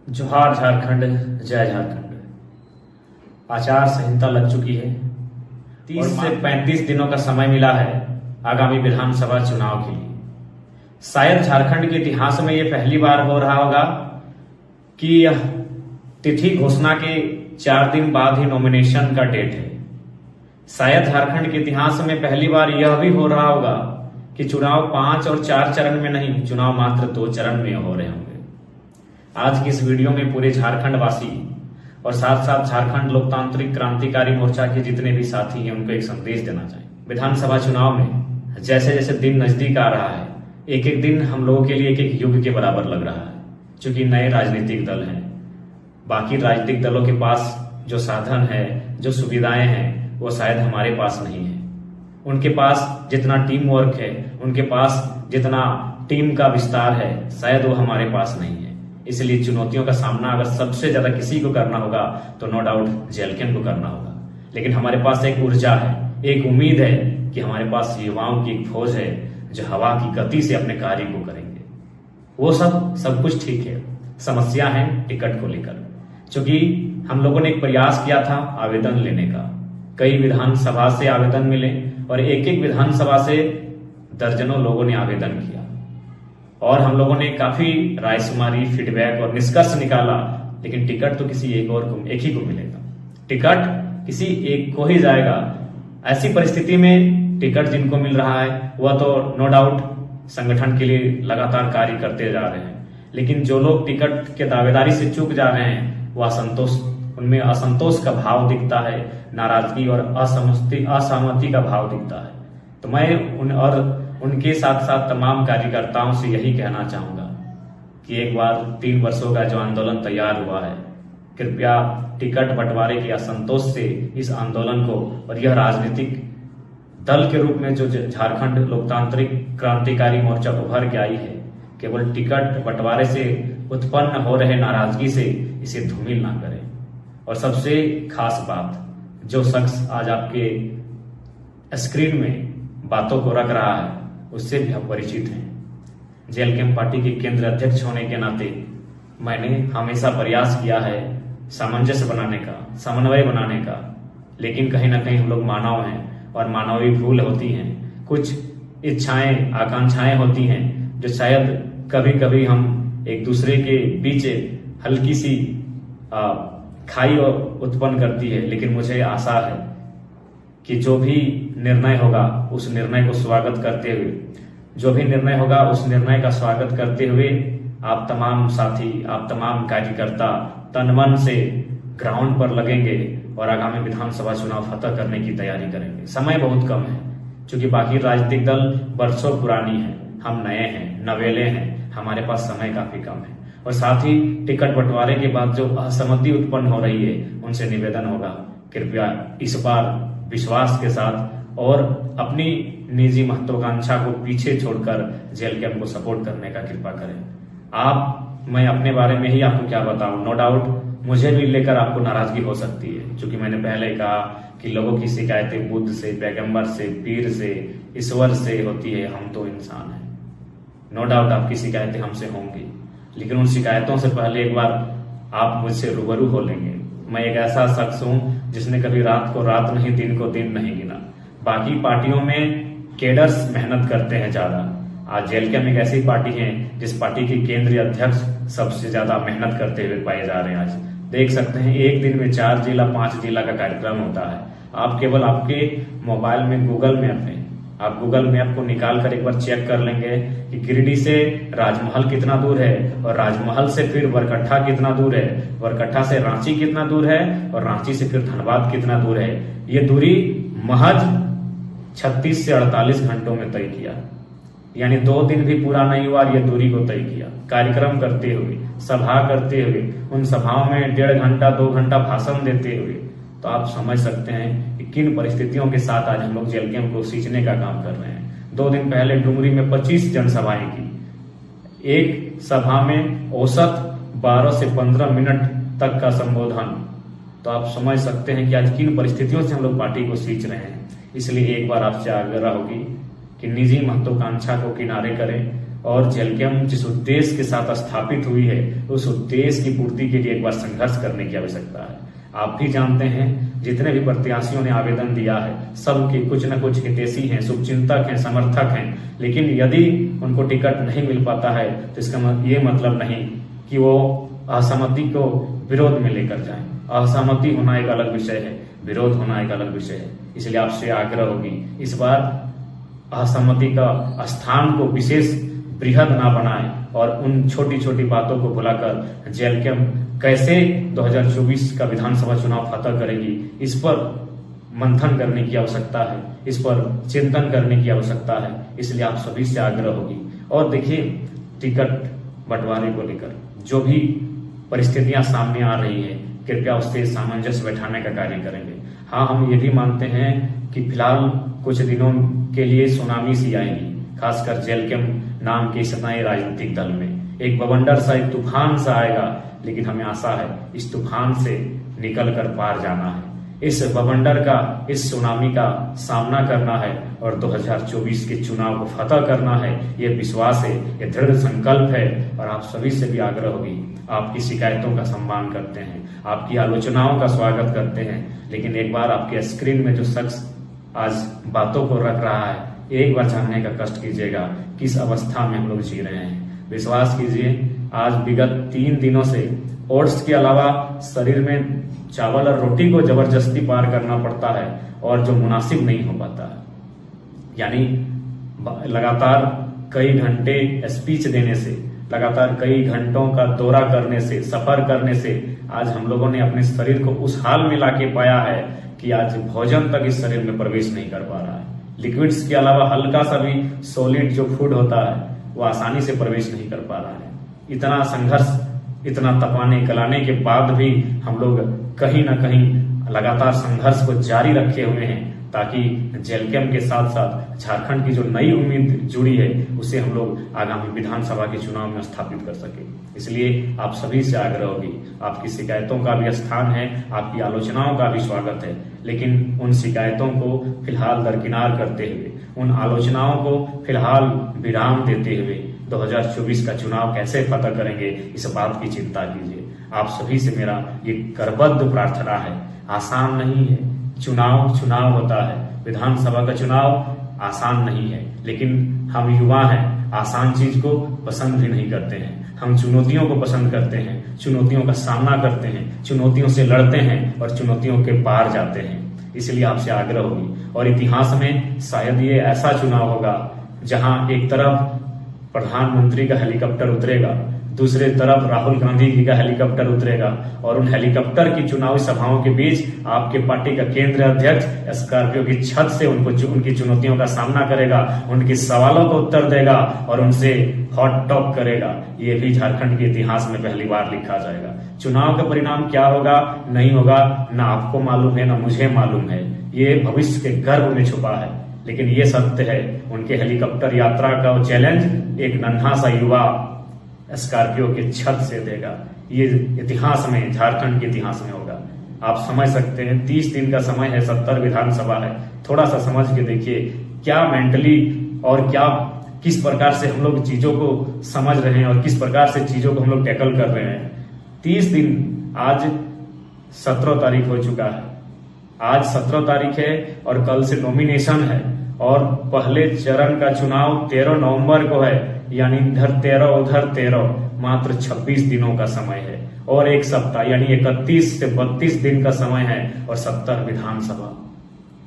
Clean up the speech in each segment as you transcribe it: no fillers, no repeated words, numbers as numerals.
जोहार झारखंड, जय झारखंड। आचार संहिता लग चुकी है। 30 से 35 दिनों का समय मिला है आगामी विधानसभा चुनाव के लिए। शायद झारखंड के इतिहास में यह पहली बार हो रहा होगा कि यह तिथि घोषणा के 4 दिन बाद ही नॉमिनेशन का डेट है। शायद झारखंड के इतिहास में पहली बार यह भी हो रहा होगा कि चुनाव 5 और 4 चरण में नहीं, चुनाव मात्र 2 चरण में हो रहे होंगे। आज की इस वीडियो में पूरे झारखंड वासी और साथ साथ झारखंड लोकतांत्रिक क्रांतिकारी मोर्चा के जितने भी साथी हैं उनको एक संदेश देना चाहिए। विधानसभा चुनाव में जैसे जैसे दिन नजदीक आ रहा है, एक एक दिन हम लोगों के लिए एक एक युग के बराबर लग रहा है। क्योंकि नए राजनीतिक दल हैं, बाकी राजनीतिक दलों के पास जो साधन है, जो सुविधाएं हैं, वो शायद हमारे पास नहीं है। उनके पास जितना टीम वर्क है, उनके पास जितना टीम का विस्तार है, शायद वो हमारे पास नहीं है। इसलिए चुनौतियों का सामना अगर सबसे ज्यादा किसी को करना होगा तो नो डाउट जेएलकेएम को करना होगा। लेकिन हमारे पास एक ऊर्जा है, एक उम्मीद है कि हमारे पास युवाओं की एक फौज है जो हवा की गति से अपने कार्य को करेंगे। वो सब कुछ ठीक है। समस्या है टिकट को लेकर। क्योंकि हम लोगों ने एक प्रयास किया था आवेदन लेने का, कई विधानसभा से आवेदन मिले और एक एक विधानसभा से दर्जनों लोगों ने आवेदन किया और हम लोगों ने काफी रायशुमारी, फीडबैक और निष्कर्ष निकाला। लेकिन टिकट तो किसी एक ही को मिलेगा, टिकट किसी एक को ही जाएगा। ऐसी परिस्थिति में टिकट जिनको मिल रहा है वह तो नो डाउट संगठन के लिए लगातार कार्य करते जा रहे हैं। लेकिन जो लोग टिकट के दावेदारी से चूक जा रहे हैं, वह उनमें असंतोष का भाव दिखता है, नाराजगी और असहमति का भाव दिखता है। तो मैं उनके साथ साथ तमाम कार्यकर्ताओं से यही कहना चाहूंगा कि एक बार 3 वर्षों का जो आंदोलन तैयार हुआ है, कृपया टिकट बंटवारे के असंतोष से इस आंदोलन को और यह राजनीतिक दल के रूप में जो झारखंड लोकतांत्रिक क्रांतिकारी मोर्चा उभर के आई है, केवल टिकट बंटवारे से उत्पन्न हो रहे नाराजगी से इसे धूमिल ना करें। और सबसे खास बात, जो शख्स आज आपके स्क्रीन में बातों को रख रहा है उससे भी हम परिचित हैं। जेएलकेएम पार्टी के केंद्र अध्यक्ष होने के नाते मैंने हमेशा प्रयास किया है सामंजस्य बनाने का, समन्वय बनाने का। लेकिन कहीं ना कहीं हम लोग मानव हैं और मानवीय भूल होती हैं, कुछ इच्छाएं, आकांक्षाएं होती हैं जो शायद कभी कभी हम एक दूसरे के बीच हल्की सी खाई उत्पन्न करती है। लेकिन मुझे आशा है कि जो भी निर्णय होगा उस निर्णय को स्वागत करते हुए, जो भी निर्णय होगा उस निर्णय का स्वागत करते हुए आप तमाम साथी, आप तमाम कार्यकर्ता तन मन से ग्राउंड पर लगेंगे और आगामी विधानसभा चुनाव फतह करने की तैयारी करेंगे। समय बहुत कम है, क्योंकि बाकी राजनीतिक दल वर्षों पुरानी है, हम नए हैं, नवेले हैं, हमारे पास समय काफी कम है। और साथ ही टिकट बंटवारे के बाद जो असहमति उत्पन्न हो रही है, उनसे निवेदन होगा कृपया इस बार विश्वास के साथ और अपनी निजी महत्वाकांक्षा को पीछे छोड़कर जेएलकेएम को सपोर्ट करने का कृपा करें। मैं अपने बारे में ही आपको क्या बताऊं, नो डाउट मुझे भी लेकर आपको नाराजगी हो सकती है। क्योंकि मैंने पहले कहा कि लोगों की शिकायतें बुद्ध से, पैगंबर से, पीर से, ईश्वर से होती है, हम तो इंसान हैं। नो डाउट आपकी शिकायतें हमसे होंगी, लेकिन उन शिकायतों से पहले एक बार आप मुझसे रूबरू हो लेंगे। मैं एक ऐसा शख्स हूं जिसने कभी रात को रात नहीं, दिन को दिन नहीं गिना। बाकी पार्टियों में केडर्स मेहनत करते हैं ज्यादा, आज जेएलकेएम एक ऐसी पार्टी है जिस पार्टी के केंद्रीय अध्यक्ष सबसे ज्यादा मेहनत करते हुए पाए जा रहे हैं। आज देख सकते हैं एक दिन में 4 जिला 5 जिला का कार्यक्रम होता है। आप केवल आपके मोबाइल में गूगल मैप में, आप गूगल मैप को निकाल कर एक बार चेक कर लेंगे कि गिरिडीह से राजमहल कितना दूर है और राजमहल से फिर बरकट्ठा कितना दूर है, बरकट्ठा से रांची कितना दूर है और रांची से फिर धनबाद कितना दूर है। ये दूरी महज 36 से 48 घंटों में तय किया, यानी 2 दिन भी पूरा नहीं हुआ, ये दूरी को तय किया। कार्यक्रम करते हुए, सभा करते हुए, उन सभाओं में 1.5 घंटा 2 घंटा भाषण देते हुए, तो आप समझ सकते हैं कि किन परिस्थितियों के साथ आज हम लोग जेएलकेएम को सींचने का काम कर रहे हैं। 2 दिन पहले डुमरी में 25 जनसभाएं की, एक सभा में औसत 12 से 15 मिनट तक का संबोधन। तो आप समझ सकते हैं कि आज किन परिस्थितियों से हम लोग पार्टी को सींच रहे हैं। इसलिए एक बार आपसे आग्रह होगी कि निजी महत्वाकांक्षा को किनारे करें और जेलकेम जिस उद्देश्य के साथ स्थापित हुई है उस उद्देश्य की पूर्ति के लिए एक बार संघर्ष करने की आवश्यकता है। आप भी जानते हैं जितने भी प्रत्याशियों ने आवेदन दिया है सबके कुछ न कुछ हितैषी हैं, शुभचिंतक हैं, समर्थक हैं, लेकिन यदि उनको टिकट नहीं मिल पाता है तो इसका ये मतलब नहीं कि वो असहमति को विरोध में लेकर जाएं। असहमति होना एक अलग विषय है, विरोध होना एक अलग विषय है। इसलिए आपसे आग्रह होगी इस बार असहमति का स्थान को विशेष बृहद ना बनाएं और उन छोटी छोटी बातों को भुलाकर जेलकेम कैसे 2024 का विधानसभा चुनाव फतह करेगी इस पर मंथन करने की आवश्यकता है, इस पर चिंतन करने की आवश्यकता है। इसलिए आप सभी से आग्रह होगी। और देखिए, टिकट बंटवारे को लेकर जो भी परिस्थितियां सामने आ रही है कृपया उससे सामंजस्य बैठाने का कार्य करेंगे। हाँ, हम ये भी मानते हैं कि फिलहाल कुछ दिनों के लिए सुनामी सी आएगी, खासकर जेलकेम नाम के इस नए राजनीतिक दल में एक बवंडर सा, एक तूफान सा आएगा, लेकिन हमें आशा है इस तूफान से निकल कर पार जाना है, इस बवंडर का, इस सुनामी का सामना करना है और 2024 के चुनाव को फतह करना है। ये विश्वास है, ये दृढ़ संकल्प है। और आप सभी से भी आग्रह होगी, आपकी शिकायतों का सम्मान करते हैं, आपकी आलोचनाओं का स्वागत करते हैं, लेकिन एक बार आपके स्क्रीन में जो शख्स आज बातों को रख रहा है एक बार जानने का कष्ट कीजिएगा किस अवस्था में हम लोग जी रहे हैं। विश्वास कीजिए, आज विगत 3 दिनों से ओट्स के अलावा शरीर में चावल और रोटी को जबरदस्ती पार करना पड़ता है और जो मुनासिब नहीं हो पाता है। यानी लगातार कई घंटे स्पीच देने से, लगातार कई घंटों का दौरा करने से, सफर करने से आज हम लोगों ने अपने शरीर को उस हाल में लाके पाया है कि आज भोजन तक इस शरीर में प्रवेश नहीं कर पा रहा है। लिक्विड्स के अलावा हल्का सा भी सॉलिड जो फूड होता है वो आसानी से प्रवेश नहीं कर पा रहा है। इतना संघर्ष, इतना तपाने गलाने के बाद भी हम लोग कहीं ना कहीं लगातार संघर्ष को जारी रखे हुए हैं ताकि जेलकेम के साथ साथ झारखंड की जो नई उम्मीद जुड़ी है उसे हम लोग आगामी विधानसभा के चुनाव में स्थापित कर सके। इसलिए आप सभी से आग्रह होगी, आपकी शिकायतों का भी स्थान है, आपकी आलोचनाओं का भी स्वागत है, लेकिन उन शिकायतों को फिलहाल दरकिनार करते हुए, उन आलोचनाओं को फिलहाल विराम देते हुए 2024 का चुनाव कैसे फतह करेंगे इस बात की चिंता कीजिए। आप सभी से मेरा ये करबद्ध प्रार्थना है। आसान नहीं है, चुनाव होता है, विधानसभा का चुनाव आसान नहीं है, लेकिन हम युवा हैं, आसान चीज को पसंद भी नहीं करते हैं। हम चुनौतियों को पसंद करते हैं, चुनौतियों का सामना करते हैं, चुनौतियों से लड़ते हैं और चुनौतियों के पार जाते हैं। इसलिए आपसे आग्रह होगी और इतिहास में शायद ये ऐसा चुनाव होगा जहां एक तरफ प्रधानमंत्री का हेलीकॉप्टर उतरेगा, दूसरे तरफ राहुल गांधी जी का हेलीकॉप्टर उतरेगा और उन हेलीकॉप्टर की चुनावी सभाओं के बीच आपके पार्टी का केंद्रीय अध्यक्ष स्कॉर्पियो की छत से उनकी चुनौतियों का सामना करेगा, उनके सवालों का उत्तर देगा और उनसे हॉट टॉक करेगा। ये भी झारखंड के इतिहास में पहली बार लिखा जाएगा। चुनाव का परिणाम क्या होगा नहीं होगा ना आपको मालूम है ना मुझे मालूम है, ये भविष्य के गर्भ में छुपा है, लेकिन ये सत्य है उनके हेलीकॉप्टर यात्रा का चैलेंज एक नन्हा सा युवा स्कॉर्पियो के छत से देगा। ये इतिहास में, झारखंड के इतिहास में होगा। आप समझ सकते हैं 30 दिन का समय है, 70 विधानसभा है। थोड़ा सा समझ के देखिए क्या मेंटली और क्या किस प्रकार से हम लोग चीजों को समझ रहे हैं और किस प्रकार से चीजों को हम लोग टैकल कर रहे हैं। 30 दिन, आज 17 तारीख हो चुका है, आज 17 तारीख है और कल से नॉमिनेशन है और पहले चरण का चुनाव 13 नवंबर को है, यानी इधर 13 उधर 13, मात्र 26 दिनों का समय है और एक सप्ताह यानी 31 से 32 दिन का समय है और 70 विधानसभा।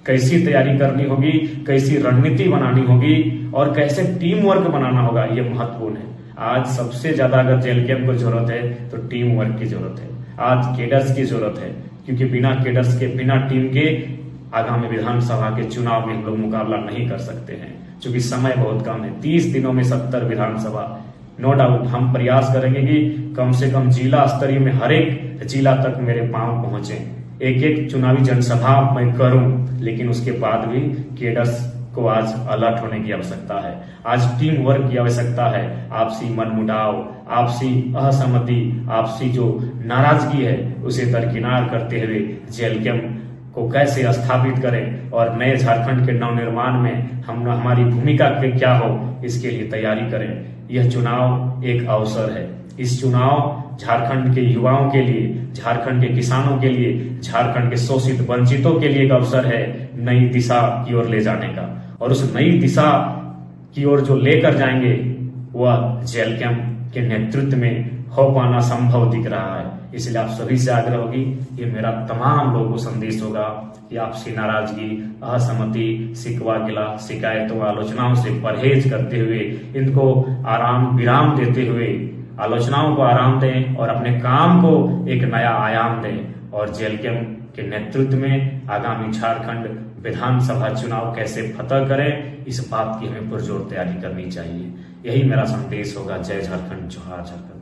कैसी तैयारी करनी होगी, कैसी रणनीति बनानी होगी और कैसे टीम वर्क बनाना होगा, ये महत्वपूर्ण है। आज सबसे ज्यादा अगर जेलकेम को जरूरत है तो टीम वर्क की जरूरत है, आज केडर्स की जरूरत है, क्योंकि बिना केडर्स के, बिना टीम के आगामी विधानसभा के चुनाव में हम लोग मुकाबला नहीं कर सकते हैं, क्योंकि समय बहुत कम है। 30 दिनों में 70 विधानसभा। नो डाउट हम प्रयास करेंगे कि कम से कम जिला स्तरीय में हर एक जिला तक मेरे पांव पहुंचे, एक एक चुनावी जनसभा मैं करूं, लेकिन उसके बाद भी केडर्स को आज अलर्ट होने की आवश्यकता है। आज टीम वर्क की आवश्यकता है। आपसी मनमुटाव, आपसी असहमति, आपसी जो नाराजगी है उसे दरकिनार करते हुए जेलकेम को कैसे स्थापित करें और नए झारखंड के नवनिर्माण में हमारी भूमिका क्या हो, इसके लिए तैयारी करें। यह चुनाव एक अवसर है। इस चुनाव झारखंड के युवाओं के लिए, झारखंड के किसानों के लिए, झारखंड के शोषित वंचितों के लिए एक अवसर है नई दिशा की ओर ले जाने का। और उस नई दिशा की ओर जो लेकर जाएंगे वह जेलकैम के नेतृत्व में हो पाना संभव दिख रहा है। इसलिए आप सभी से आग्रह होगी, ये मेरा तमाम लोगों को संदेश होगा कि आपसी नाराजगी, असहमति, शिकवा गिला, शिकायतों, आलोचनाओं से परहेज करते हुए, इनको आराम विराम देते हुए आलोचनाओं को आराम दें और अपने काम को एक नया आयाम दें। और जेलकैम के नेतृत्व में आगामी झारखंड विधानसभा चुनाव कैसे फतह करें, इस बात की हमें पुरजोर तैयारी करनी चाहिए। यही मेरा संदेश होगा। जय झारखंड, जोहार झारखंड।